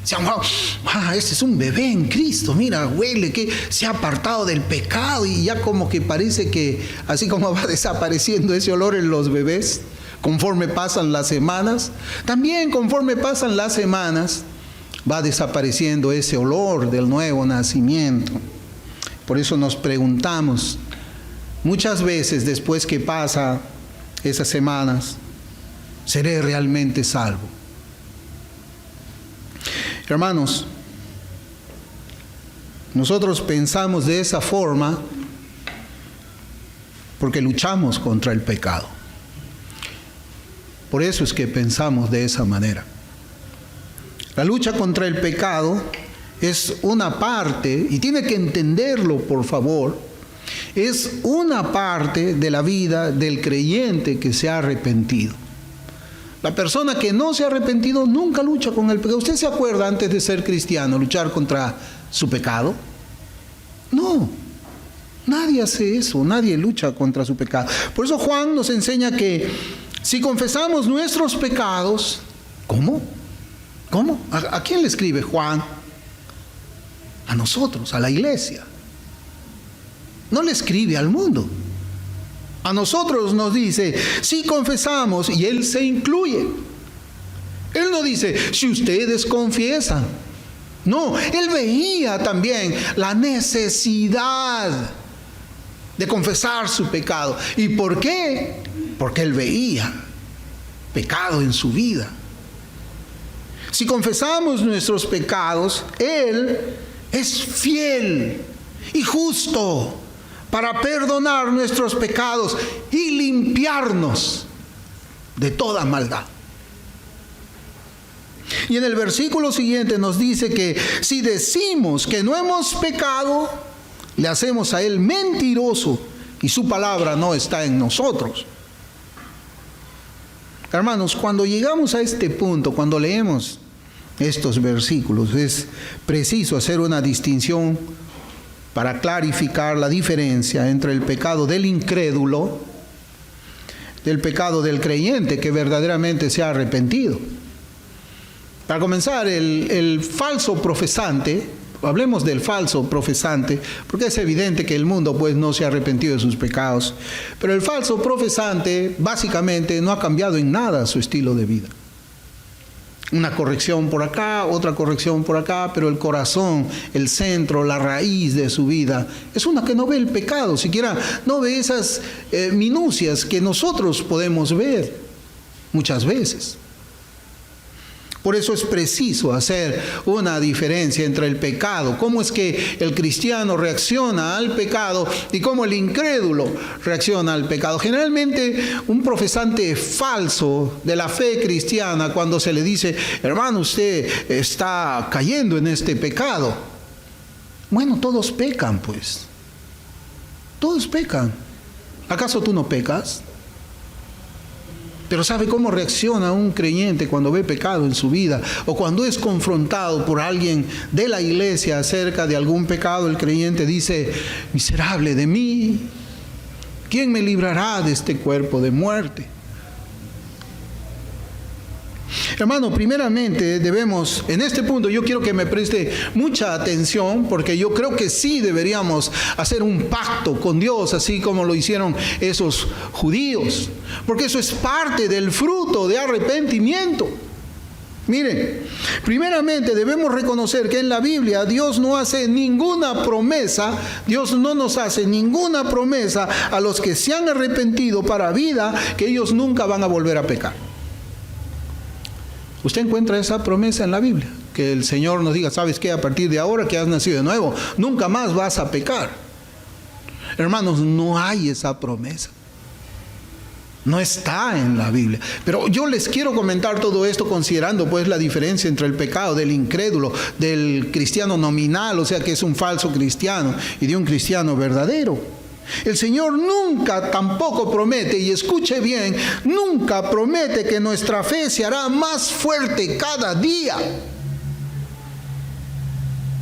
Decíamos, este es un bebé en Cristo, mira, huele que se ha apartado del pecado, y ya como que parece que así como va desapareciendo ese olor en los bebés, conforme pasan las semanas, también conforme pasan las semanas, va desapareciendo ese olor del nuevo nacimiento. Por eso nos preguntamos muchas veces después que pasa esas semanas, ¿seré realmente salvo? Hermanos, nosotros pensamos de esa forma porque luchamos contra el pecado. Por eso es que pensamos de esa manera. La lucha contra el pecado es una parte, y tiene que entenderlo, por favor, es una parte de la vida del creyente que se ha arrepentido. La persona que no se ha arrepentido nunca lucha con el pecado. ¿Usted se acuerda antes de ser cristiano luchar contra su pecado? No, nadie hace eso, nadie lucha contra su pecado. Por eso Juan nos enseña que si confesamos nuestros pecados, ¿cómo? ¿A quién le escribe Juan? A nosotros, a la iglesia. No le escribe al mundo. A nosotros nos dice, si confesamos, y Él se incluye. Él no dice, si ustedes confiesan. No, Él veía también la necesidad de confesar su pecado. ¿Y por qué? Porque Él veía pecado en su vida. Si confesamos nuestros pecados, Él es fiel y justo para perdonar nuestros pecados y limpiarnos de toda maldad. Y en el versículo siguiente nos dice que si decimos que no hemos pecado, le hacemos a Él mentiroso y su palabra no está en nosotros. Hermanos, cuando llegamos a este punto, cuando leemos estos versículos, es preciso hacer una distinción para clarificar la diferencia entre el pecado del incrédulo, del pecado del creyente que verdaderamente se ha arrepentido. Para comenzar, el falso profesante, hablemos del falso profesante, porque es evidente que el mundo pues no se ha arrepentido de sus pecados, pero el falso profesante básicamente no ha cambiado en nada su estilo de vida. Una corrección por acá, otra corrección por acá, pero el corazón, el centro, la raíz de su vida es una que no ve el pecado, siquiera no ve esas minucias que nosotros podemos ver muchas veces. Por eso es preciso hacer una diferencia entre el pecado, cómo es que el cristiano reacciona al pecado y cómo el incrédulo reacciona al pecado. Generalmente un profesante falso de la fe cristiana, cuando se le dice, hermano, usted está cayendo en este pecado. Bueno, todos pecan pues. Todos pecan. ¿Acaso tú no pecas? Pero ¿sabe cómo reacciona un creyente cuando ve pecado en su vida? O cuando es confrontado por alguien de la iglesia acerca de algún pecado, el creyente dice, miserable de mí, ¿quién me librará de este cuerpo de muerte? Hermano, primeramente debemos, en este punto yo quiero que me preste mucha atención, porque yo creo que sí deberíamos hacer un pacto con Dios, así como lo hicieron esos judíos, porque eso es parte del fruto de arrepentimiento. Miren, primeramente debemos reconocer que en la Biblia Dios no hace ninguna promesa, Dios no nos hace ninguna promesa a los que se han arrepentido para vida, que ellos nunca van a volver a pecar. Usted encuentra esa promesa en la Biblia, que el Señor nos diga, ¿sabes qué? A partir de ahora que has nacido de nuevo, nunca más vas a pecar. Hermanos, no hay esa promesa. No está en la Biblia. Pero yo les quiero comentar todo esto considerando pues la diferencia entre el pecado del incrédulo, del cristiano nominal, o sea que es un falso cristiano, y de un cristiano verdadero. El Señor nunca tampoco promete, y escuche bien, nunca promete que nuestra fe se hará más fuerte cada día.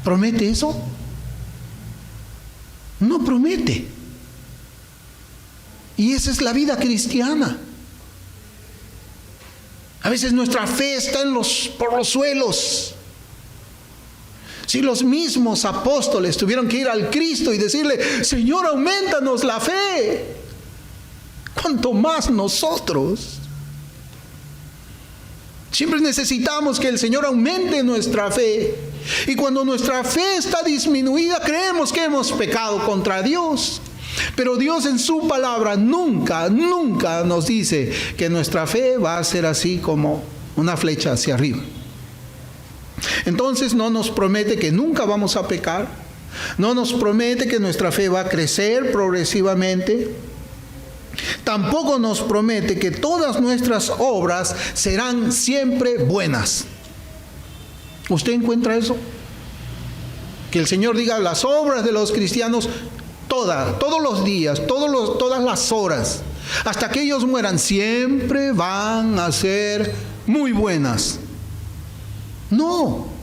¿Promete eso? No promete. Y esa es la vida cristiana. A veces nuestra fe está por los suelos. Si los mismos apóstoles tuvieron que ir al Cristo y decirle, Señor, aumentanos la fe, ¿cuánto más nosotros? Siempre necesitamos que el Señor aumente nuestra fe. Y cuando nuestra fe está disminuida, creemos que hemos pecado contra Dios. Pero Dios en su palabra nunca nos dice que nuestra fe va a ser así como una flecha hacia arriba. Entonces no nos promete que nunca vamos a pecar, no nos promete que nuestra fe va a crecer progresivamente, tampoco nos promete que todas nuestras obras serán siempre buenas. ¿Usted encuentra eso? Que el Señor diga las obras de los cristianos todos los días, todas las horas, hasta que ellos mueran, siempre van a ser muy buenas. No.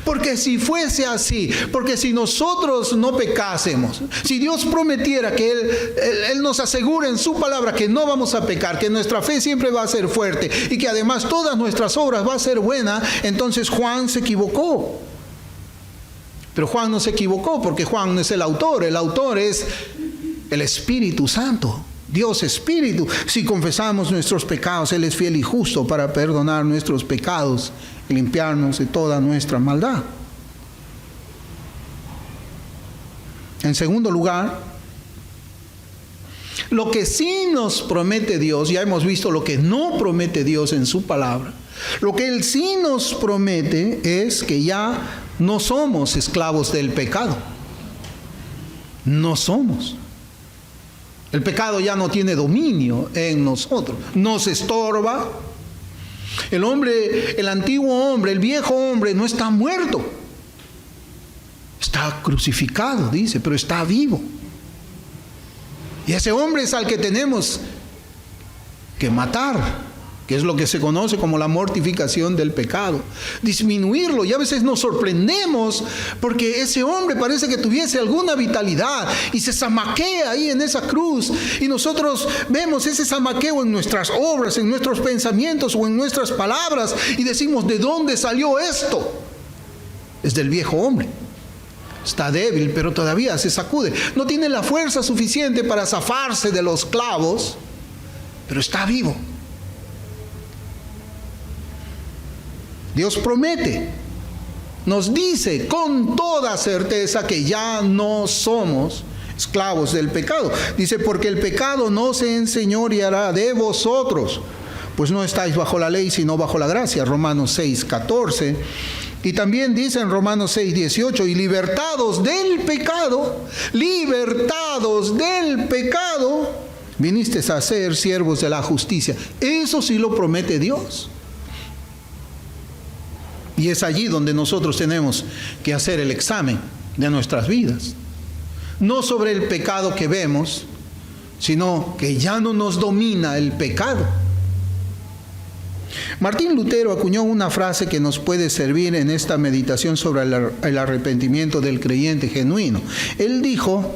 Porque si fuese así, porque si nosotros no pecásemos, si Dios prometiera que Él nos asegura en su palabra que no vamos a pecar, que nuestra fe siempre va a ser fuerte y que además todas nuestras obras va a ser buena, entonces Juan se equivocó. Pero Juan no se equivocó porque Juan no es el autor es el Espíritu Santo. Dios Espíritu. Si confesamos nuestros pecados, Él es fiel y justo para perdonar nuestros pecados y limpiarnos de toda nuestra maldad. En segundo lugar, lo que sí nos promete Dios, ya hemos visto lo que no promete Dios en su palabra. Lo que Él sí nos promete es que ya no somos esclavos del pecado. No somos. El pecado ya no tiene dominio en nosotros. Nos estorba. El antiguo hombre, el viejo hombre no está muerto. Está crucificado, dice, pero está vivo. Y ese hombre es al que tenemos que matar, que es lo que se conoce como la mortificación del pecado. Disminuirlo. Y a veces nos sorprendemos porque ese hombre parece que tuviese alguna vitalidad y se zamaquea ahí en esa cruz. Y nosotros vemos ese zamaqueo en nuestras obras, en nuestros pensamientos o en nuestras palabras y decimos, ¿de dónde salió esto? Es del viejo hombre. Está débil, pero todavía se sacude. No tiene la fuerza suficiente para zafarse de los clavos, pero está vivo. Dios promete, nos dice con toda certeza que ya no somos esclavos del pecado. Dice, porque el pecado no se enseñoreará de vosotros, pues no estáis bajo la ley, sino bajo la gracia. Romanos 6:14. Y también dice en Romanos 6:18, y libertados del pecado, vinisteis a ser siervos de la justicia. Eso sí lo promete Dios. Y es allí donde nosotros tenemos que hacer el examen de nuestras vidas. No sobre el pecado que vemos, sino que ya no nos domina el pecado. Martín Lutero acuñó una frase que nos puede servir en esta meditación sobre el arrepentimiento del creyente genuino. Él dijo,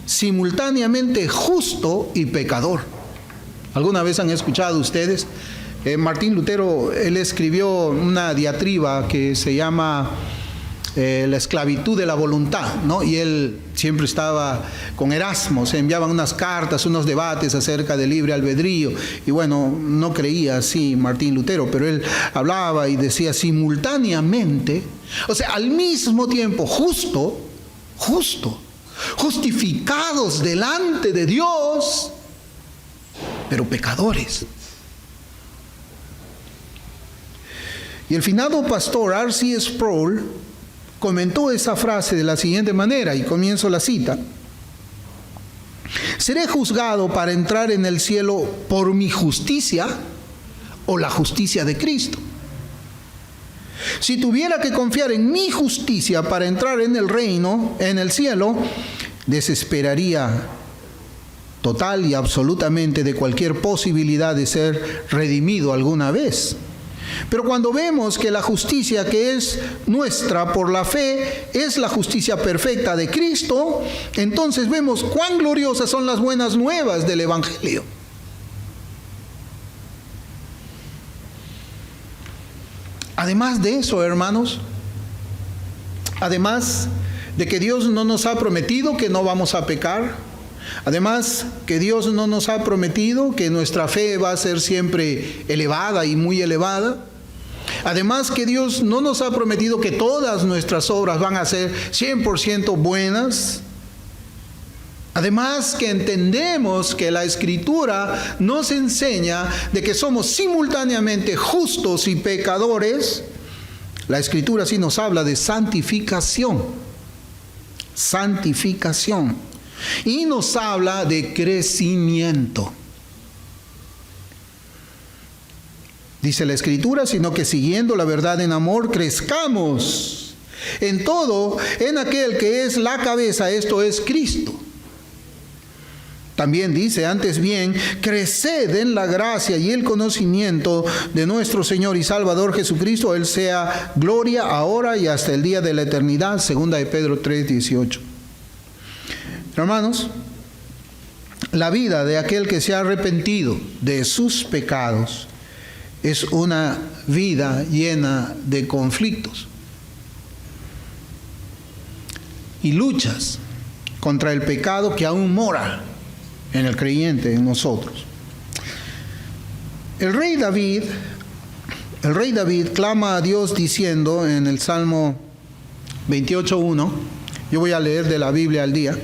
simultáneamente justo y pecador. ¿Alguna vez han escuchado ustedes? Martín Lutero, él escribió una diatriba que se llama La esclavitud de la voluntad, ¿no? Y él siempre estaba con Erasmo, se enviaban unas cartas, unos debates acerca del libre albedrío. Y bueno, no creía así Martín Lutero, pero él hablaba y decía simultáneamente, o sea, al mismo tiempo, justificados delante de Dios, pero pecadores. Y el finado pastor R.C. Sproul comentó esa frase de la siguiente manera, y comienzo la cita. ¿Seré juzgado para entrar en el cielo por mi justicia o la justicia de Cristo? Si tuviera que confiar en mi justicia para entrar en el reino, en el cielo, desesperaría total y absolutamente de cualquier posibilidad de ser redimido alguna vez. Pero cuando vemos que la justicia que es nuestra por la fe es la justicia perfecta de Cristo, entonces vemos cuán gloriosas son las buenas nuevas del Evangelio. Además de eso, hermanos, además de que Dios no nos ha prometido que no vamos a pecar, además que Dios no nos ha prometido que nuestra fe va a ser siempre elevada y muy elevada, además que Dios no nos ha prometido que todas nuestras obras van a ser 100% buenas, además que entendemos que la Escritura nos enseña de que somos simultáneamente justos y pecadores, la Escritura sí nos habla de santificación. Y nos habla de crecimiento. dice la Escritura, sino que siguiendo la verdad en amor, crezcamos en todo en aquel que es la cabeza, esto es Cristo. También dice, antes bien, creced en la gracia y el conocimiento de nuestro Señor y Salvador Jesucristo. Él sea gloria ahora y hasta el día de la eternidad. Segunda de Pedro 3:18. Hermanos, la vida de aquel que se ha arrepentido de sus pecados es una vida llena de conflictos y luchas contra el pecado que aún mora en el creyente, en nosotros. El rey David clama a Dios diciendo en el Salmo 28:1, yo voy a leer de la Biblia al día.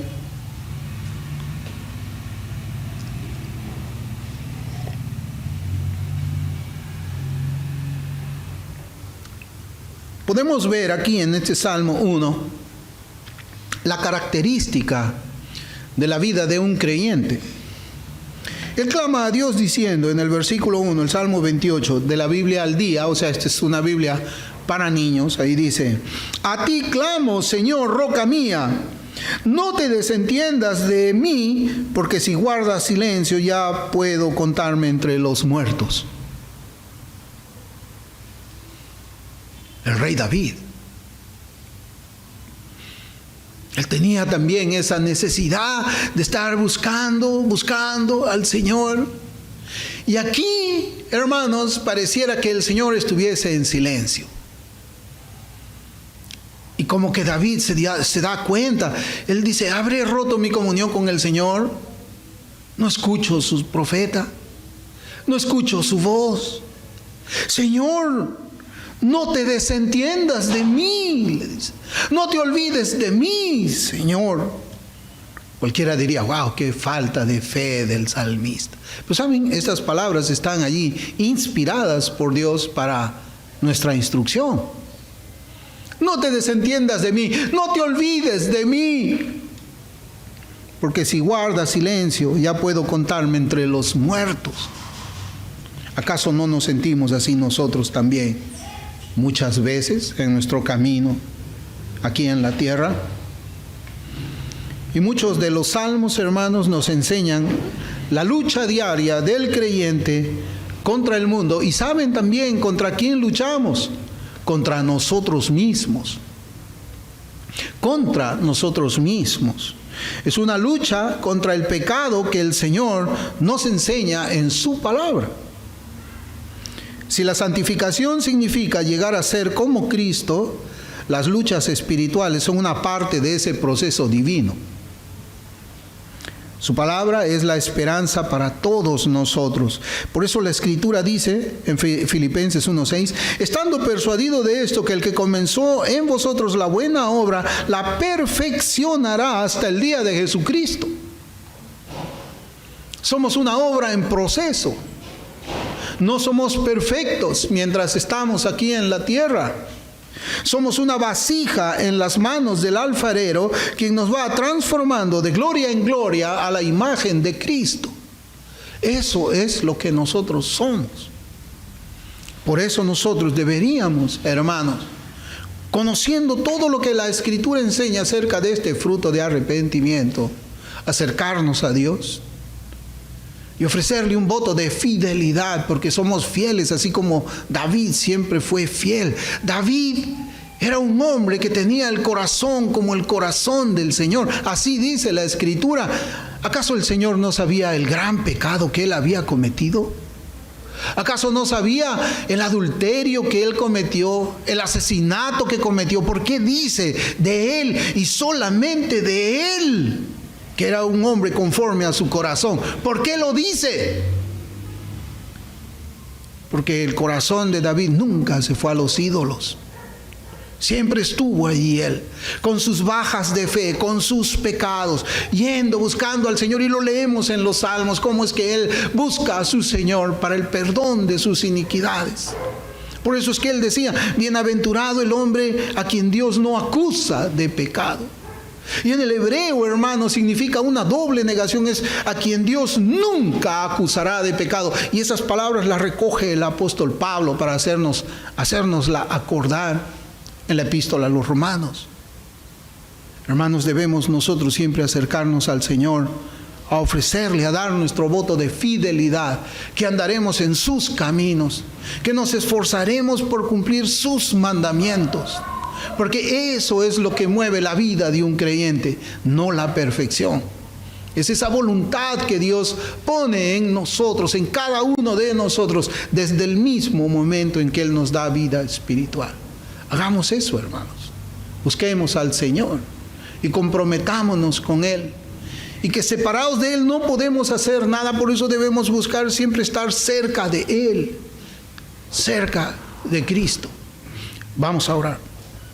Podemos ver aquí en este Salmo 1 la característica de la vida de un creyente. Él clama a Dios diciendo en el versículo 1, el Salmo 28 de la Biblia al día, o sea, esta es una Biblia para niños, ahí dice: a ti clamo, Señor, roca mía, no te desentiendas de mí, porque si guardas silencio ya puedo contarme entre los muertos. El rey David, él tenía también esa necesidad de estar buscando al Señor. Y aquí, hermanos, pareciera que el Señor estuviese en silencio. Y como que David se da cuenta, él dice: ¿habré roto mi comunión con el Señor? No escucho su profeta, no escucho su voz. Señor, no te desentiendas de mí, le dice. No te olvides de mí, Señor. Cualquiera diría: wow, qué falta de fe del salmista. Pues saben, estas palabras están allí inspiradas por Dios para nuestra instrucción. No te desentiendas de mí, no te olvides de mí. Porque si guardas silencio, ya puedo contarme entre los muertos. ¿Acaso no nos sentimos así nosotros también? Muchas veces en nuestro camino aquí en la tierra. Y muchos de los salmos, hermanos, nos enseñan la lucha diaria del creyente contra el mundo. Y saben también contra quién luchamos: contra nosotros mismos. Contra nosotros mismos. Es una lucha contra el pecado que el Señor nos enseña en su palabra. Si la santificación significa llegar a ser como Cristo, las luchas espirituales son una parte de ese proceso divino. Su palabra es la esperanza para todos nosotros. Por eso la Escritura dice en Filipenses 1:6, estando persuadido de esto, que el que comenzó en vosotros la buena obra, la perfeccionará hasta el día de Jesucristo. Somos una obra en proceso. No somos perfectos mientras estamos aquí en la tierra. Somos una vasija en las manos del alfarero, quien nos va transformando de gloria en gloria a la imagen de Cristo. Eso es lo que nosotros somos. Por eso nosotros deberíamos, hermanos, conociendo todo lo que la Escritura enseña acerca de este fruto de arrepentimiento, acercarnos a Dios y ofrecerle un voto de fidelidad, porque somos fieles, así como David siempre fue fiel. David era un hombre que tenía el corazón como el corazón del Señor. Así dice la Escritura. ¿Acaso el Señor no sabía el gran pecado que él había cometido? ¿Acaso no sabía el adulterio que él cometió, el asesinato que cometió? ¿Por qué dice de él y solamente de él que era un hombre conforme a su corazón? ¿Por qué lo dice? Porque el corazón de David nunca se fue a los ídolos. Siempre estuvo allí él, con sus bajas de fe, con sus pecados, yendo, buscando al Señor. Y lo leemos en los Salmos, cómo es que él busca a su Señor para el perdón de sus iniquidades. Por eso es que él decía: bienaventurado el hombre a quien Dios no acusa de pecado. Y en el hebreo, hermano, significa una doble negación, es a quien Dios nunca acusará de pecado. Y esas palabras las recoge el apóstol Pablo para hacernosla acordar en la epístola a los romanos. Hermanos, debemos nosotros siempre acercarnos al Señor, a ofrecerle, a dar nuestro voto de fidelidad, que andaremos en sus caminos, que nos esforzaremos por cumplir sus mandamientos, porque eso es lo que mueve la vida de un creyente, no la perfección. Es esa voluntad que Dios pone en nosotros, en cada uno de nosotros, desde el mismo momento en que Él nos da vida espiritual. Hagamos eso, hermanos. Busquemos al Señor y comprometámonos con Él. Y que separados de Él no podemos hacer nada, por eso debemos buscar siempre estar cerca de Él, cerca de Cristo. Vamos a orar.